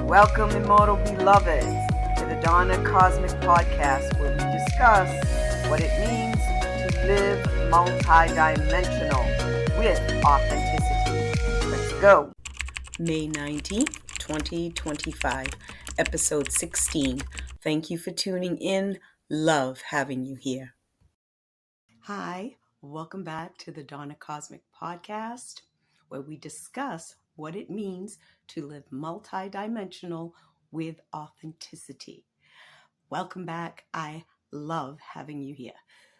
Welcome, Immortal Beloveds, to the Dawna Cosmic Podcast, where we discuss what it means to live multi-dimensional with authenticity. Let's go. May 19th, 2025, episode 16. Thank you for tuning in. Love having you here. Hi, welcome back to the Dawna Cosmic Podcast, where we discuss what it means to live multidimensional with authenticity. Welcome back. I love having you here.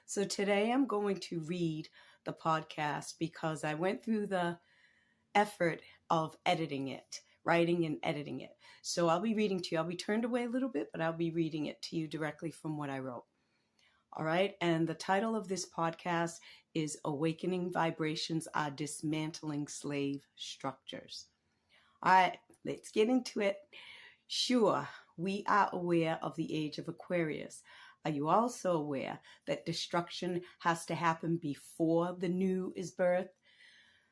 So today I'm going to read the podcast because I went through the effort of editing it, writing and editing it. So I'll be reading to you. I'll be turned away a little bit, but I'll be reading it to you directly from what I wrote. All right. And the title of this podcast is Awakening Vibrations Are Dismantling Slave Structures. All right, let's get into it. Sure, we are aware of the age of Aquarius. Are you also aware that destruction has to happen before the new is birthed?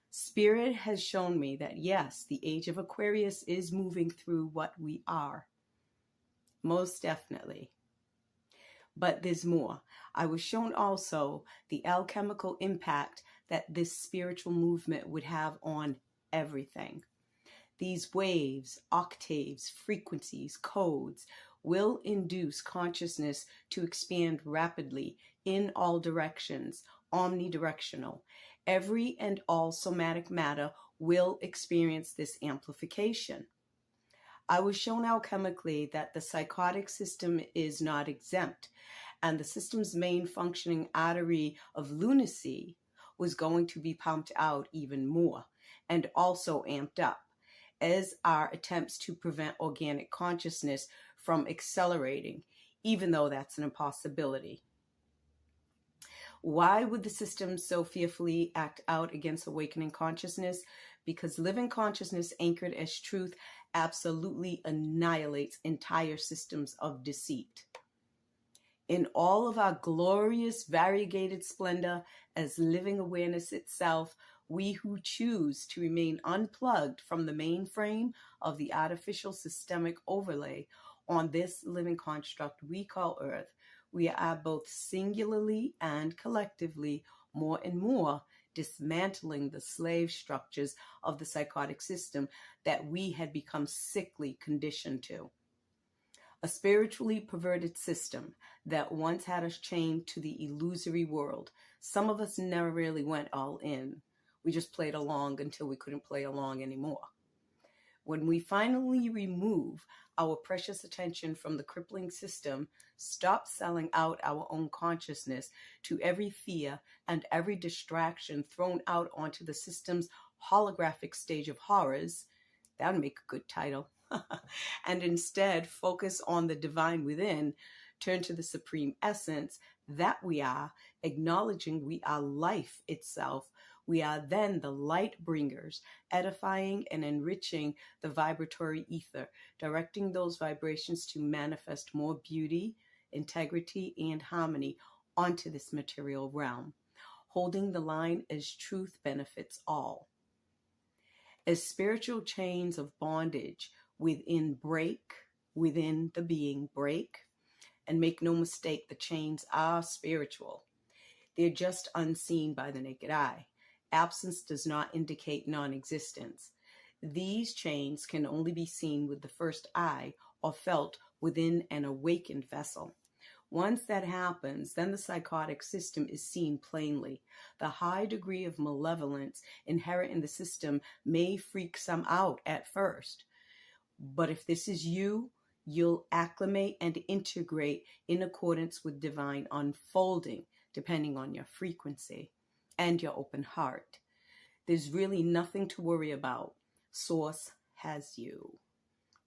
Spirit has shown me that yes, the age of Aquarius is moving through what we are. Most definitely. But there's more. I was shown also the alchemical impact that this spiritual movement would have on everything. These waves, octaves, frequencies, codes will induce consciousness to expand rapidly in all directions, omnidirectional. Every and all somatic matter will experience this amplification. I was shown alchemically that the psychotic system is not exempt, and the system's main functioning artery of lunacy was going to be pumped out even more and also amped up, as are attempts to prevent organic consciousness from accelerating, even though that's an impossibility. Why would the system so fearfully act out against awakening consciousness? Because living consciousness anchored as truth absolutely annihilates entire systems of deceit. In all of our glorious variegated splendor as living awareness itself, we who choose to remain unplugged from the mainframe of the artificial systemic overlay on this living construct we call Earth, we are both singularly and collectively more and more dismantling the slave structures of the psychotic system that we had become sickly conditioned to. A spiritually perverted system that once had us chained to the illusory world. Some of us never really went all in. We just played along until we couldn't play along anymore. When we finally remove our precious attention from the crippling system, stop selling out our own consciousness to every fear and every distraction thrown out onto the system's holographic stage of horrors, that would make a good title, and instead focus on the divine within, turn to the supreme essence that we are, acknowledging we are life itself. We are then the light bringers, edifying and enriching the vibratory ether, directing those vibrations to manifest more beauty, integrity, and harmony onto this material realm, holding the line as truth benefits all. As spiritual chains of bondage within the being break, and make no mistake, the chains are spiritual. They're just unseen by the naked eye. Absence does not indicate non-existence. These chains can only be seen with the first eye or felt within an awakened vessel. Once that happens, then the psychotic system is seen plainly. The high degree of malevolence inherent in the system may freak some out at first. But if this is you, you'll acclimate and integrate in accordance with divine unfolding, depending on your frequency and your open heart. There's really nothing to worry about. Source has you.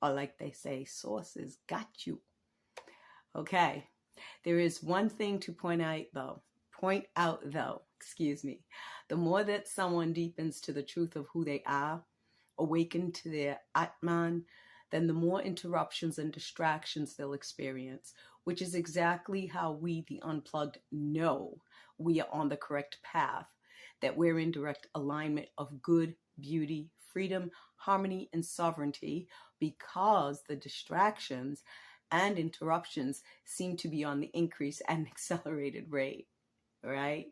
Or like they say, Source has got you. Okay. There is one thing to point out though. The more that someone deepens to the truth of who they are, awaken to their Atman, then the more interruptions and distractions they'll experience, which is exactly how we, the unplugged, know we are on the correct path, that we're in direct alignment of good, beauty, freedom, harmony, and sovereignty, because the distractions and interruptions seem to be on the increase at an accelerated rate, right?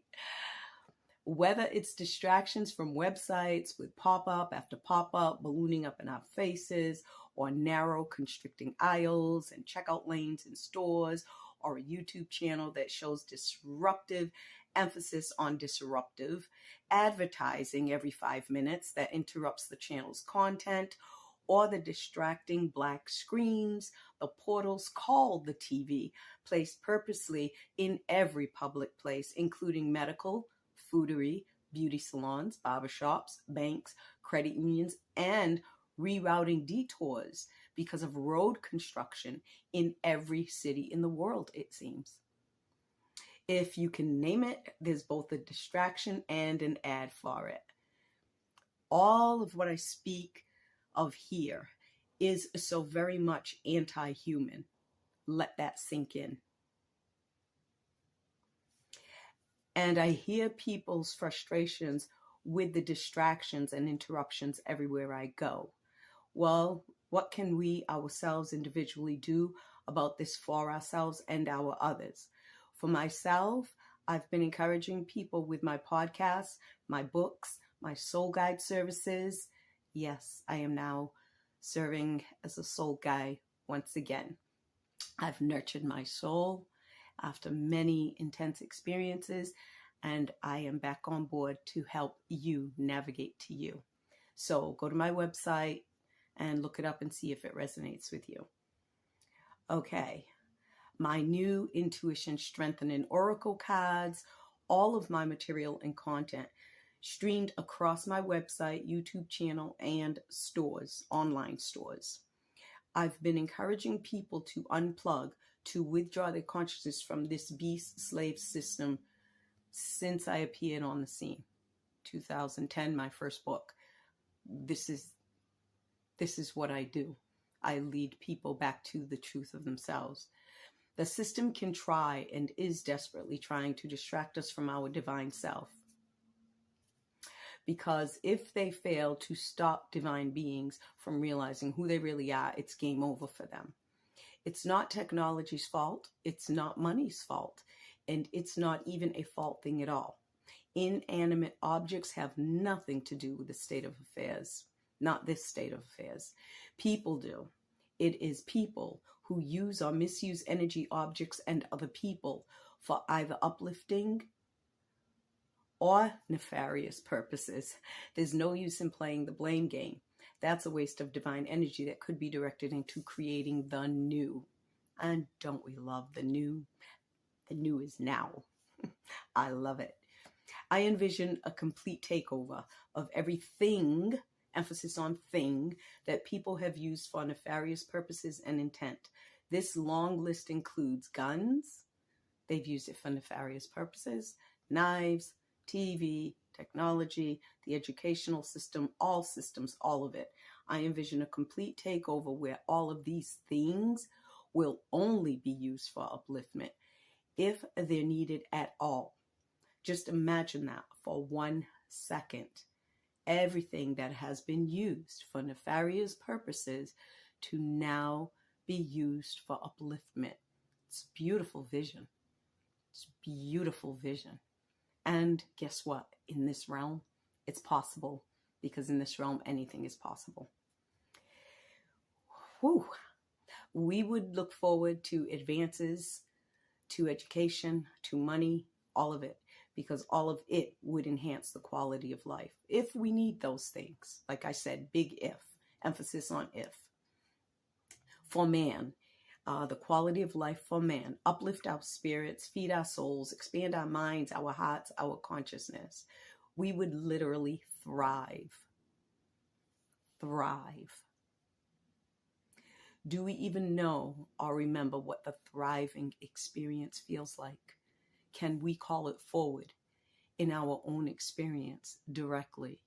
Whether it's distractions from websites with pop-up after pop-up ballooning up in our faces, or narrow constricting aisles and checkout lanes in stores, or a YouTube channel that shows disruptive emphasis on disruptive advertising every 5 minutes that interrupts the channel's content, or the distracting black screens, the portals called the TV, placed purposely in every public place, including medical, foodery, beauty salons, barbershops, banks, credit unions, and rerouting detours because of road construction in every city in the world, it seems. If you can name it, there's both a distraction and an ad for it. All of what I speak of here is so very much anti-human. Let that sink in. And I hear people's frustrations with the distractions and interruptions everywhere I go. Well, what can we ourselves individually do about this for ourselves and our others? For myself, I've been encouraging people with my podcasts, my books, my soul guide services. Yes, I am now serving as a soul guide once again. I've nurtured my soul after many intense experiences, and I am back on board to help you navigate to you. So go to my website and look it up and see if it resonates with you. Okay, my new intuition strengthening oracle cards, all of my material and content streamed across my website, YouTube channel, and stores, online stores. I've been encouraging people to unplug, to withdraw their consciousness from this beast-slave system since I appeared on the scene. 2010, my first book. This is what I do. I lead people back to the truth of themselves. The system can try and is desperately trying to distract us from our divine self. Because if they fail to stop divine beings from realizing who they really are, it's game over for them. It's not technology's fault. It's not money's fault. And it's not even a fault thing at all. Inanimate objects have nothing to do with the state of affairs. Not this state of affairs. People do. It is people who use or misuse energy, objects, and other people for either uplifting or nefarious purposes. There's no use in playing the blame game. That's a waste of divine energy that could be directed into creating the new. And don't we love the new? The new is now. I love it. I envision a complete takeover of everything, emphasis on thing, that people have used for nefarious purposes and intent. This long list includes guns. They've used it for nefarious purposes, knives, TV, technology, the educational system, all systems, all of it. I envision a complete takeover where all of these things will only be used for upliftment, if they're needed at all. Just imagine that for 1 second. Everything that has been used for nefarious purposes to now be used for upliftment. It's a beautiful vision. It's a beautiful vision. And guess what? In this realm, it's possible, because in this realm, anything is possible. Whew. We would look forward to advances, to education, to money, all of it, because all of it would enhance the quality of life. If we need those things, like I said, big if, emphasis on if. For man, the quality of life for man, uplift our spirits, feed our souls, expand our minds, our hearts, our consciousness. We would literally thrive. Thrive. Do we even know or remember what the thriving experience feels like? Can we call it forward in our own experience directly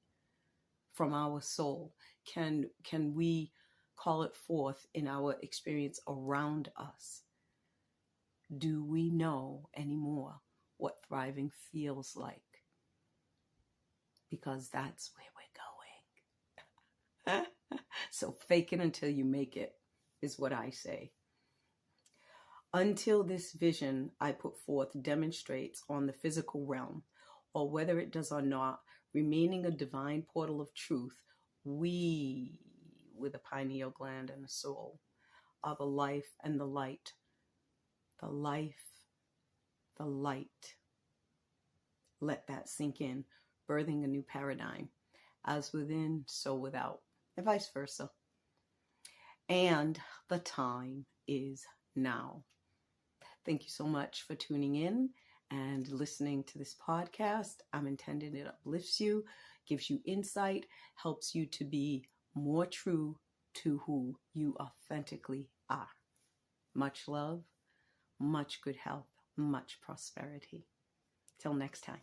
from our soul? Can we call it forth in our experience around us? Do we know anymore what thriving feels like? Because that's where we're going. So fake it until you make it is what I say. Until this vision I put forth demonstrates on the physical realm, or whether it does or not, remaining a divine portal of truth, we, with a pineal gland and a soul, are the life and the light. The life, the light. Let that sink in, birthing a new paradigm, as within, so without, and vice versa. And the time is now. Thank you so much for tuning in and listening to this podcast. I'm intending it uplifts you, gives you insight, helps you to be more true to who you authentically are. Much love, much good health, much prosperity. Till next time.